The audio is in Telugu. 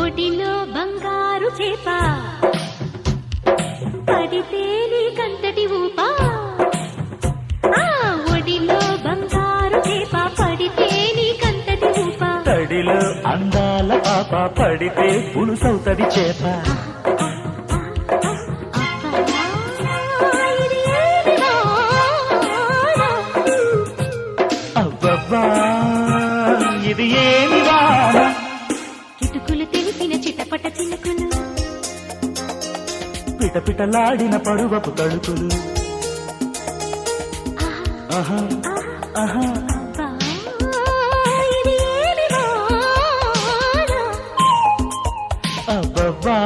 ఒడిలో బంగారు చేప పడితే నీకంతటి ఊపా. ఒడిలో బంగారు చేప పడితే నీకంతటి ఊపా. తడిలో అందాల పాప పడితే పులుసవుతది చేప. అబ్బబ్బా ఇది ఏమి వాన. కిటుకులు తెలిపిన చిటపట చినుకులు పిటపిటలాడిన పరువపు తడుకులు. ఆహా ఆహా ఇది ఏమి వాన. అబ్బబ్బా